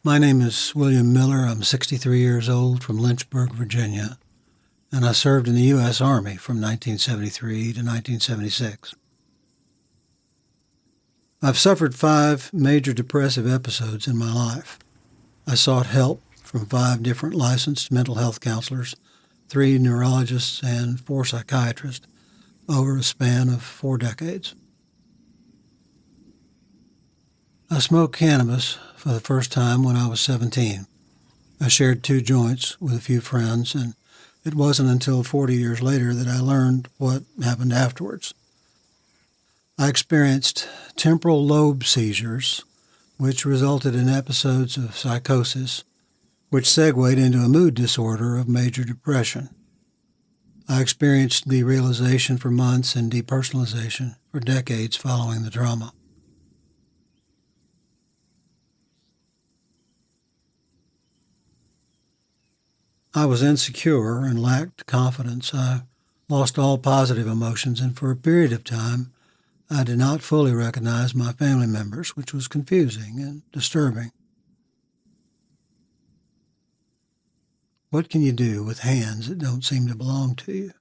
My name is William Miller. I'm 63 years old from Lynchburg, Virginia, and I served in the U.S. Army from 1973 to 1976. I've suffered 5 major depressive episodes in my life. I sought help from 5 different licensed mental health counselors, 3 neurologists, and 4 psychiatrists over a span of 4 decades. I smoked cannabis for the first time when I was 17. I shared 2 joints with a few friends, and it wasn't until 40 years later that I learned what happened afterwards. I experienced temporal lobe seizures, which resulted in episodes of psychosis, which segued into a mood disorder of major depression. I experienced derealization for months and depersonalization for decades following the trauma. I was insecure and lacked confidence. I lost all positive emotions, and for a period of time, I did not fully recognize my family members, which was confusing and disturbing. What can you do with hands that don't seem to belong to you?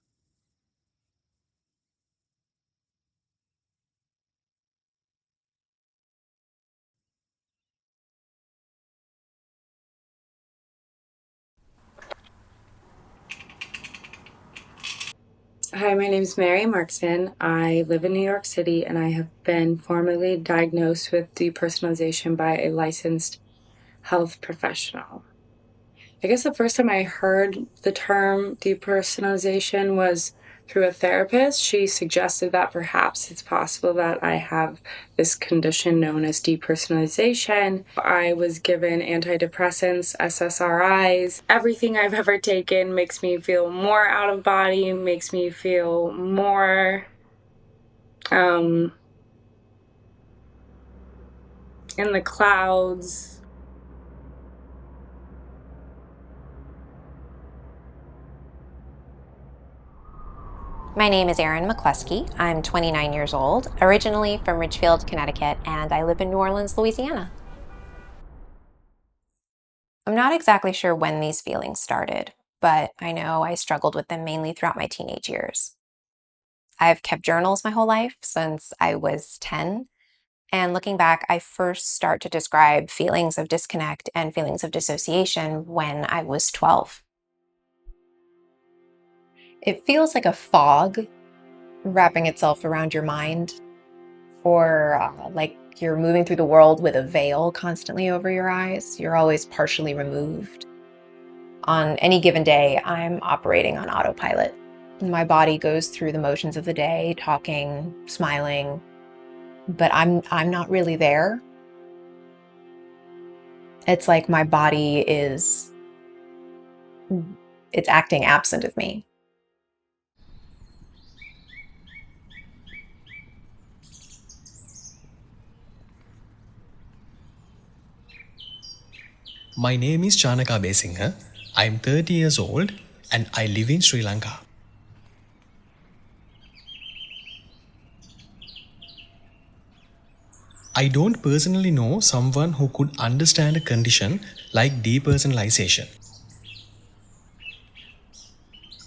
Hi, my name is Mary Markson. I live in New York City, and I have been formally diagnosed with depersonalization by a licensed health professional. I guess the first time I heard the term depersonalization was through a therapist. She suggested that perhaps it's possible that I have this condition known as depersonalization. I was given antidepressants, SSRIs. Everything I've ever taken makes me feel more out of body, makes me feel more in the clouds. My name is Erin McCluskey. I'm 29 years old, originally from Ridgefield, Connecticut, and I live in New Orleans, Louisiana. I'm not exactly sure when these feelings started, but I know I struggled with them mainly throughout my teenage years. I've kept journals my whole life since I was 10, and looking back, I first start to describe feelings of disconnect and feelings of dissociation when I was 12. It feels like a fog wrapping itself around your mind, or like you're moving through the world with a veil constantly over your eyes. You're always partially removed. On any given day, I'm operating on autopilot. My body goes through the motions of the day, talking, smiling, but I'm not really there. It's like my body it's acting absent of me. My name is Chanaka Besingha. I'm 30 years old and I live in Sri Lanka. I don't personally know someone who could understand a condition like depersonalization.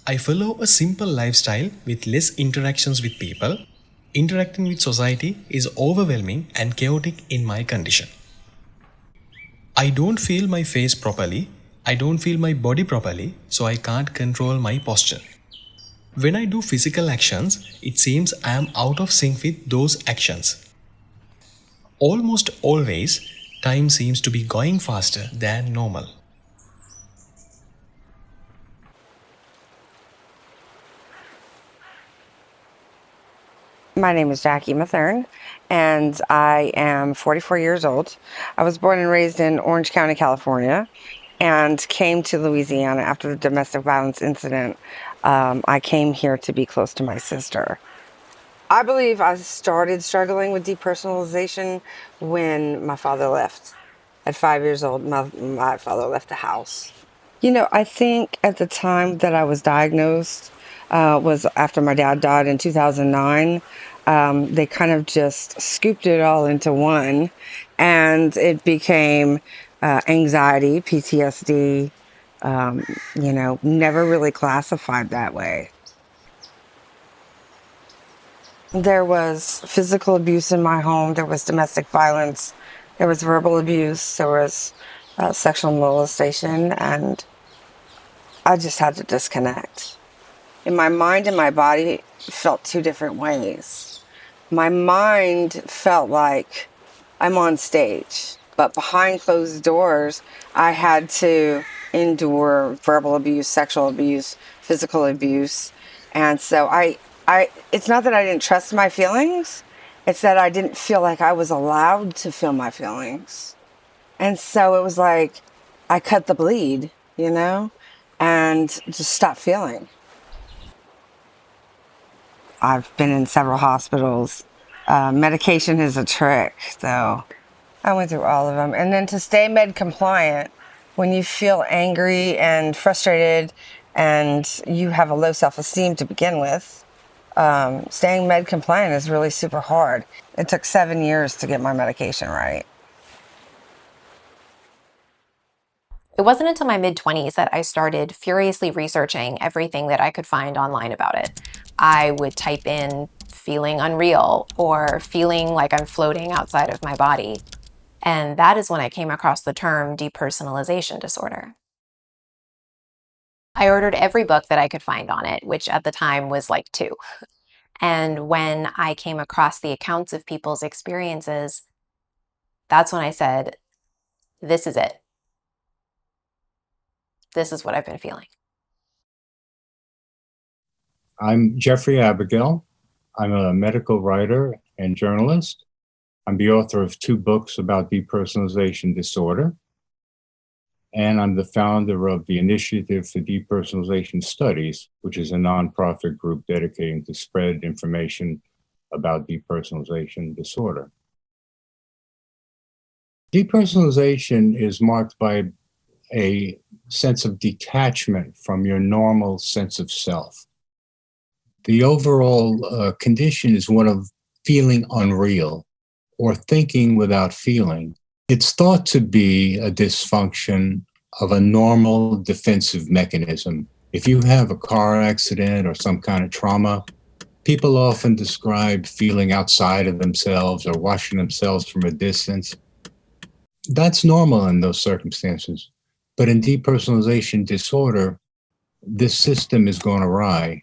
I follow a simple lifestyle with less interactions with people. Interacting with society is overwhelming and chaotic in my condition. I don't feel my face properly, I don't feel my body properly, so I can't control my posture. When I do physical actions, it seems I am out of sync with those actions. Almost always, time seems to be going faster than normal. My name is Jackie Mathern, and I am 44 years old. I was born and raised in Orange County, California, and came to Louisiana after the domestic violence incident. I came here to be close to my sister. I believe I started struggling with depersonalization when my father left. At 5 years old, my father left the house. I think at the time that I was diagnosed was after my dad died in 2009. They kind of just scooped it all into one, and it became anxiety, PTSD, never really classified that way. There was physical abuse in my home. There was domestic violence. There was verbal abuse. There was sexual molestation. And I just had to disconnect. And my mind and my body felt two different ways. My mind felt like I'm on stage, but behind closed doors, I had to endure verbal abuse, sexual abuse, physical abuse. And so it's not that I didn't trust my feelings, it's that I didn't feel like I was allowed to feel my feelings. And so it was like I cut the bleed, and just stopped feeling. I've been in several hospitals. Medication is a trick, though. I went through all of them. And then to stay med compliant, when you feel angry and frustrated and you have a low self-esteem to begin with, staying med compliant is really super hard. It took 7 years to get my medication right. It wasn't until my mid-20s that I started furiously researching everything that I could find online about it. I would type in feeling unreal or feeling like I'm floating outside of my body. And that is when I came across the term depersonalization disorder. I ordered every book that I could find on it, which at the time was like 2. And when I came across the accounts of people's experiences, that's when I said, this is it. This is what I've been feeling. I'm Jeffrey Abugel. I'm a medical writer and journalist. I'm the author of 2 books about depersonalization disorder. And I'm the founder of the Initiative for Depersonalization Studies, which is a nonprofit group dedicated to spread information about depersonalization disorder. Depersonalization is marked by a sense of detachment from your normal sense of self. The overall condition is one of feeling unreal or thinking without feeling. It's thought to be a dysfunction of a normal defensive mechanism. If you have a car accident or some kind of trauma, people often describe feeling outside of themselves or watching themselves from a distance. That's normal in those circumstances. But in depersonalization disorder, this system is gone awry,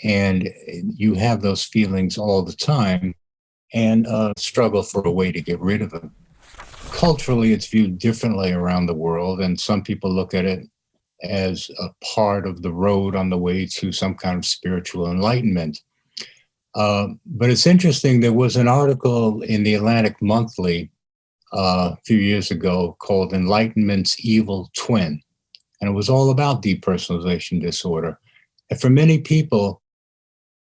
and you have those feelings all the time and struggle for a way to get rid of them. Culturally, it's viewed differently around the world, and some people look at it as a part of the road on the way to some kind of spiritual enlightenment. But it's interesting, there was an article in the Atlantic Monthly a few years ago called Enlightenment's Evil Twin, and it was all about depersonalization disorder. And for many people,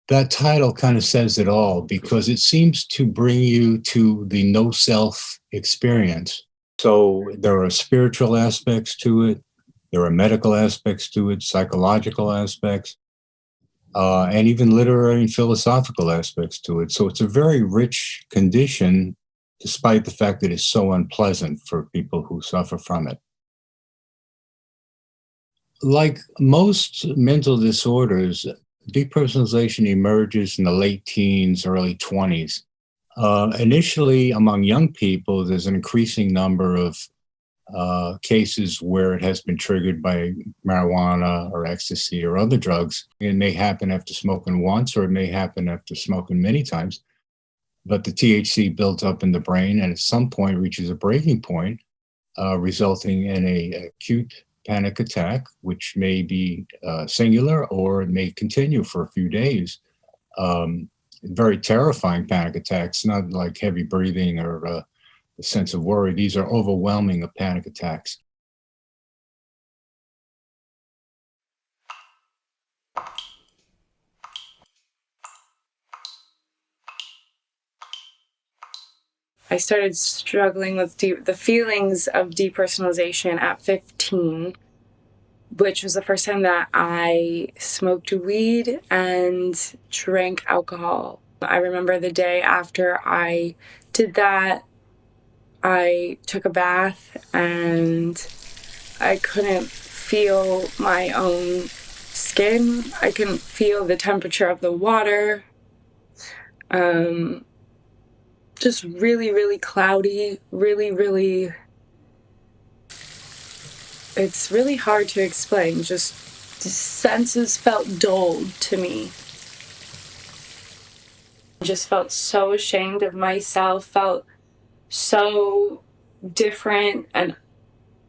that title kind of says it all, because it seems to bring you to the no self experience. So there are spiritual aspects to it, there are medical aspects to it, psychological aspects, and even literary and philosophical aspects to it. So it's a very rich condition, despite the fact that it's so unpleasant for people who suffer from it. Like most mental disorders, depersonalization emerges in the late teens, early 20s. Initially, among young people, there's an increasing number of cases where it has been triggered by marijuana or ecstasy or other drugs. It may happen after smoking once, or it may happen after smoking many times. But the THC builds up in the brain and at some point reaches a breaking point, resulting in an acute panic attack, which may be singular or it may continue for a few days. Very terrifying panic attacks, not like heavy breathing or a sense of worry. These are overwhelming panic attacks. I started struggling with the feelings of depersonalization at 15, which was the first time that I smoked weed and drank alcohol. I remember the day after I did that, I took a bath and I couldn't feel my own skin. I couldn't feel the temperature of the water. Just really, really cloudy, really, it's really hard to explain. Just the senses felt dulled to me. Just felt so ashamed of myself, felt so different and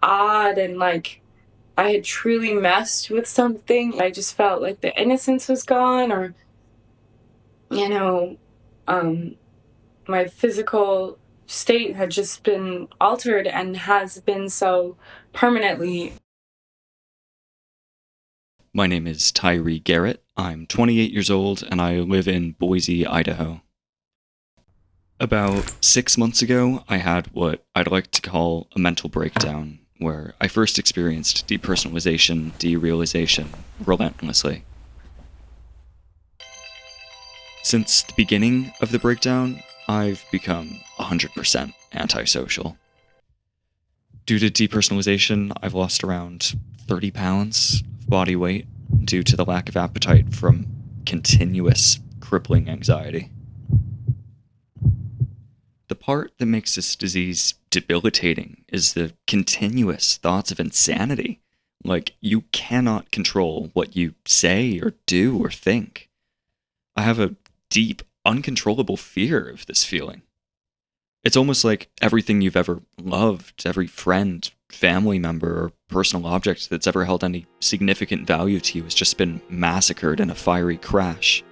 odd, and like I had truly messed with something. I just felt like the innocence was gone, or, you know, my physical state had just been altered and has been so permanently. My name is Tyree Garrett. I'm 28 years old and I live in Boise, Idaho. About 6 months ago, I had what I'd like to call a mental breakdown, where I first experienced depersonalization, derealization relentlessly. Since the beginning of the breakdown, I've become 100% antisocial. Due to depersonalization, I've lost around 30 pounds of body weight due to the lack of appetite from continuous crippling anxiety. The part that makes this disease debilitating is the continuous thoughts of insanity. Like, you cannot control what you say or do or think. I have a deep, uncontrollable fear of this feeling. It's almost like everything you've ever loved, every friend, family member, or personal object that's ever held any significant value to you has just been massacred in a fiery crash.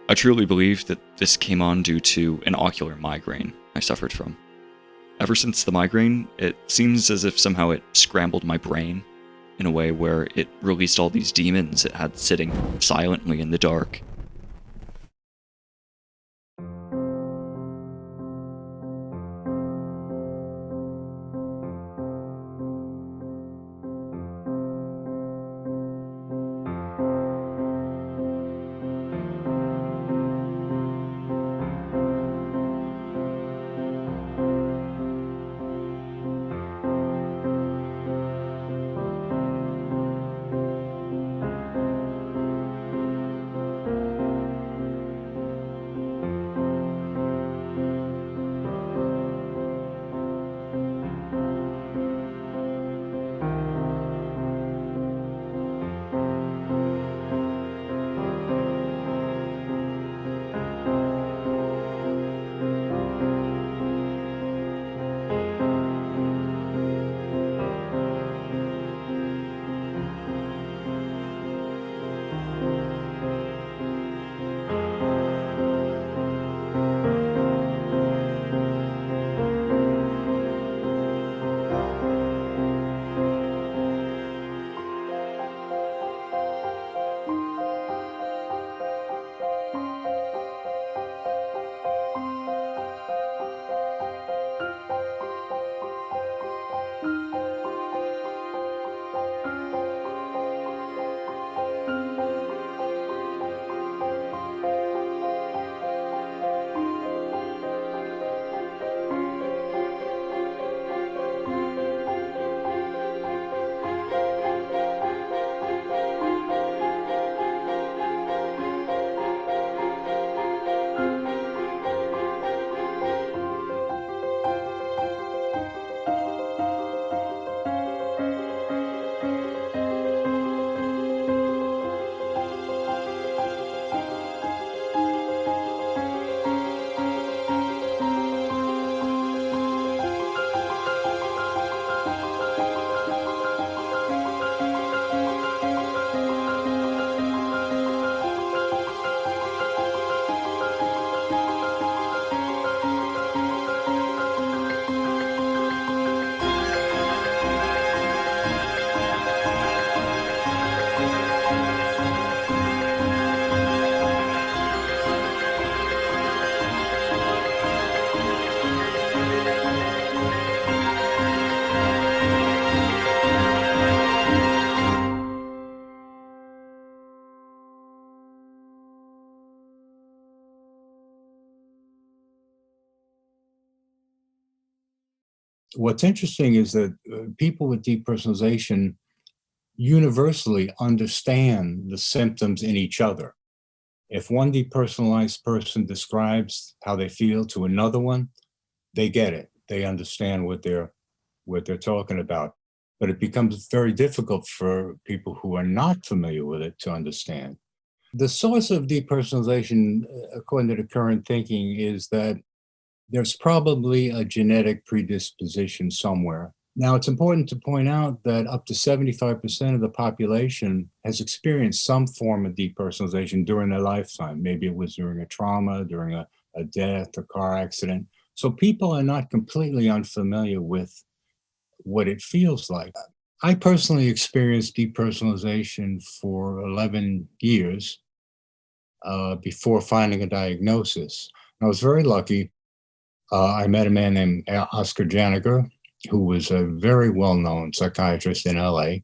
I truly believe that this came on due to an ocular migraine I suffered from. Ever since the migraine, it seems as if somehow it scrambled my brain in a way where it released all these demons it had sitting silently in the dark. What's interesting is that people with depersonalization universally understand the symptoms in each other. If one depersonalized person describes how they feel to another one, they get it. They understand what they're talking about. But it becomes very difficult for people who are not familiar with it to understand. The source of depersonalization, according to the current thinking, is that there's probably a genetic predisposition somewhere. Now, it's important to point out that up to 75% of the population has experienced some form of depersonalization during their lifetime. Maybe it was during a trauma, during a death, a car accident. So people are not completely unfamiliar with what it feels like. I personally experienced depersonalization for 11 years before finding a diagnosis. I was very lucky. I met a man named Oscar Janiger, who was a very well-known psychiatrist in LA.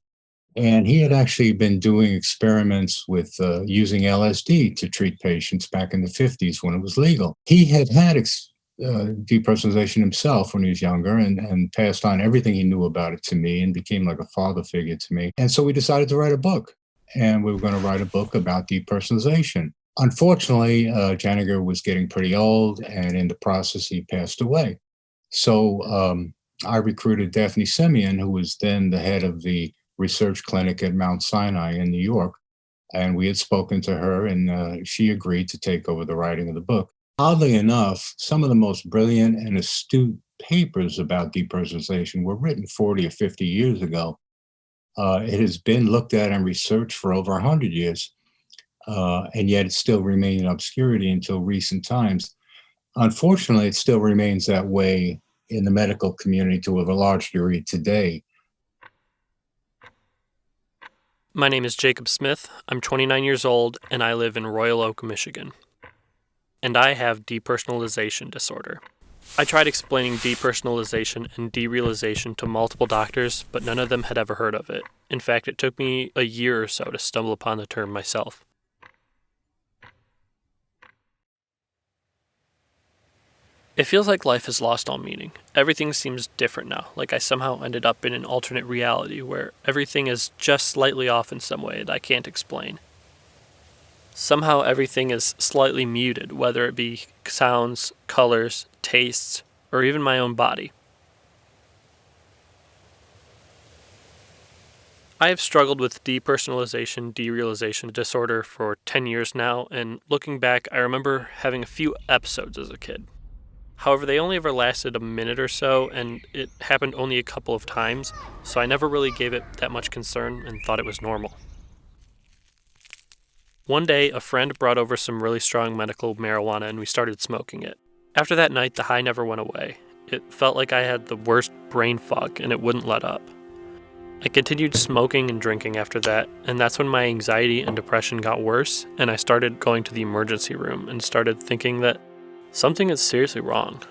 And he had actually been doing experiments with using LSD to treat patients back in the 50s when it was legal. He had depersonalization himself when he was younger and passed on everything he knew about it to me and became like a father figure to me. And so we decided to write a book. And we were going to write a book about depersonalization. Unfortunately, Janiger was getting pretty old, and in the process, he passed away. So I recruited Daphne Simeon, who was then the head of the research clinic at Mount Sinai in New York. And we had spoken to her, and she agreed to take over the writing of the book. Oddly enough, some of the most brilliant and astute papers about depersonalization were written 40 or 50 years ago. It has been looked at and researched for over 100 years. And yet it still remained in obscurity until recent times. Unfortunately, it still remains that way in the medical community to a large degree today. My name is Jacob Smith. I'm 29 years old, and I live in Royal Oak, Michigan. And I have depersonalization disorder. I tried explaining depersonalization and derealization to multiple doctors, but none of them had ever heard of it. In fact, it took me a year or so to stumble upon the term myself. It feels like life has lost all meaning. Everything seems different now, like I somehow ended up in an alternate reality where everything is just slightly off in some way that I can't explain. Somehow everything is slightly muted, whether it be sounds, colors, tastes, or even my own body. I have struggled with depersonalization, derealization disorder for 10 years now, and looking back, I remember having a few episodes as a kid. However, they only ever lasted a minute or so, and it happened only a couple of times, so I never really gave it that much concern and thought it was normal. One day, a friend brought over some really strong medical marijuana and we started smoking it. After that night, the high never went away. It felt like I had the worst brain fog and it wouldn't let up. I continued smoking and drinking after that, and that's when my anxiety and depression got worse, and I started going to the emergency room and started thinking that something is seriously wrong.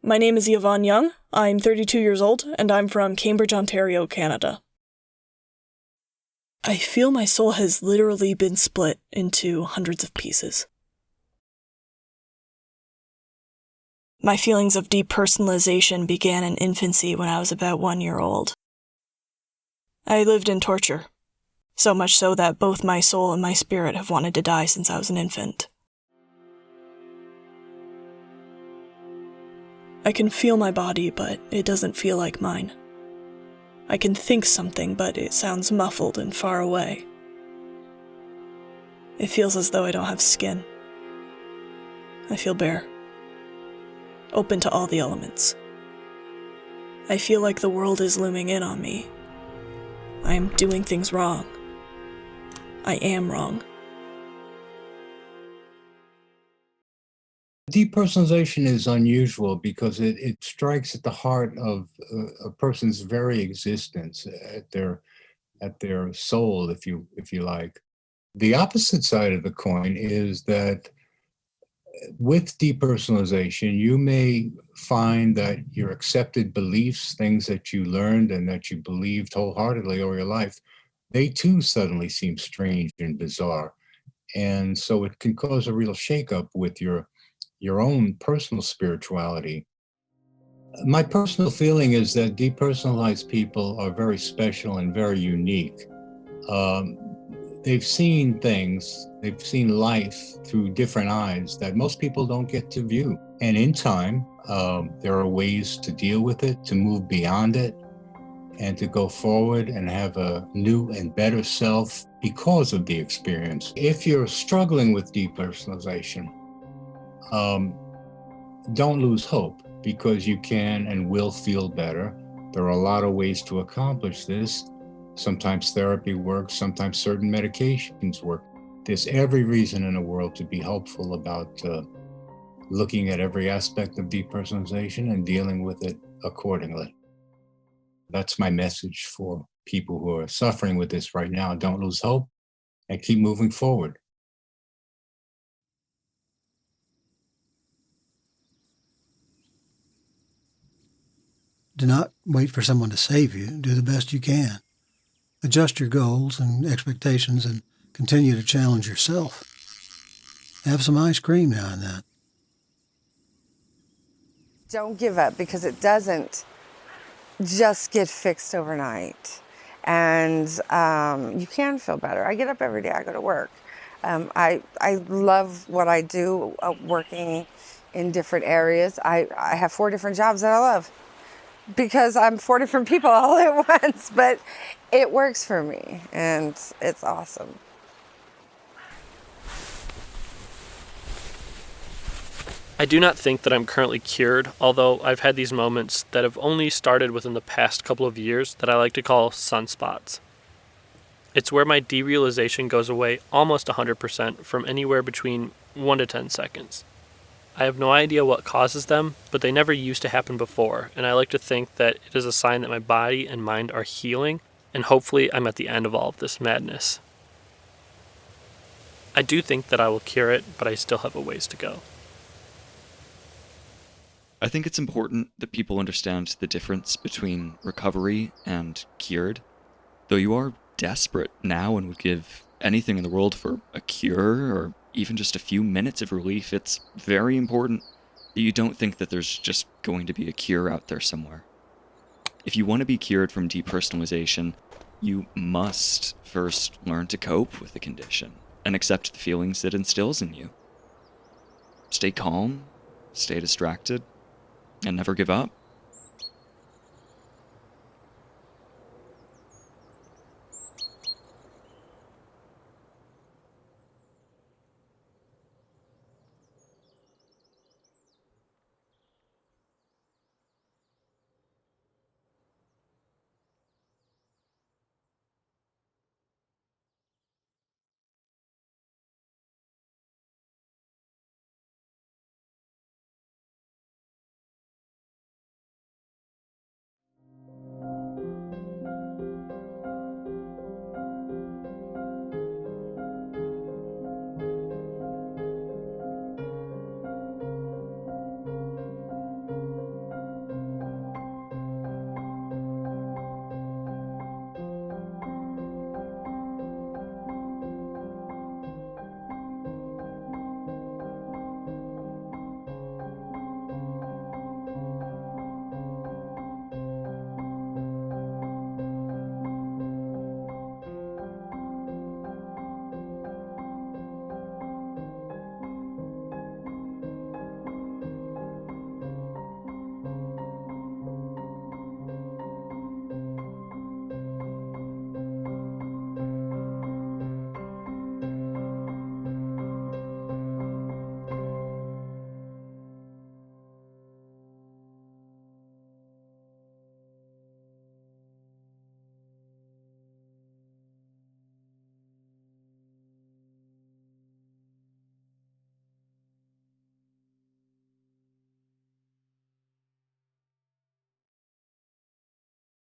My name is Yvonne Young. I'm 32 years old, and I'm from Cambridge, Ontario, Canada. I feel my soul has literally been split into hundreds of pieces. My feelings of depersonalization began in infancy when I was about 1 year old. I lived in torture, so much so that both my soul and my spirit have wanted to die since I was an infant. I can feel my body, but it doesn't feel like mine. I can think something, but it sounds muffled and far away. It feels as though I don't have skin. I feel bare, open to all the elements. I feel like the world is looming in on me. I am doing things wrong. I am wrong. Depersonalization is unusual because it strikes at the heart of a person's very existence, at their soul, if you like. The opposite side of the coin is that with depersonalization, you may find that your accepted beliefs, things that you learned and that you believed wholeheartedly over your life, they too suddenly seem strange and bizarre. And so it can cause a real shakeup with your your own personal spirituality. My personal feeling is that depersonalized people are very special and very unique. They've seen things, they've seen life through different eyes that most people don't get to view. And in time, there are ways to deal with it, to move beyond it, and to go forward and have a new and better self because of the experience. If you're struggling with depersonalization, don't lose hope, because you can and will feel better. There are a lot of ways to accomplish this. Sometimes therapy works, sometimes certain medications work. There's every reason in the world to be hopeful about looking at every aspect of depersonalization and dealing with it accordingly. That's my message for people who are suffering with this right now. Don't lose hope and keep moving forward. Do not wait for someone to save you. Do the best you can. Adjust your goals and expectations and continue to challenge yourself. Have some ice cream now and then. Don't give up, because it doesn't just get fixed overnight. And you can feel better. I get up every day, I go to work. I love what I do, working in different areas. I have 4 different jobs that I love, because I'm 4 different people all at once, but it works for me, and it's awesome. I do not think that I'm currently cured, although I've had these moments that have only started within the past couple of years that I like to call sunspots. It's where my derealization goes away almost 100% from anywhere between 1 to 10 seconds. I have no idea what causes them, but they never used to happen before, and I like to think that it is a sign that my body and mind are healing, and hopefully I'm at the end of all of this madness. I do think that I will cure it, but I still have a ways to go. I think it's important that people understand the difference between recovery and cured. Though you are desperate now and would give anything in the world for a cure or even just a few minutes of relief, it's very important that you don't think that there's just going to be a cure out there somewhere. If you want to be cured from depersonalization, you must first learn to cope with the condition and accept the feelings it instills in you. Stay calm, stay distracted, and never give up.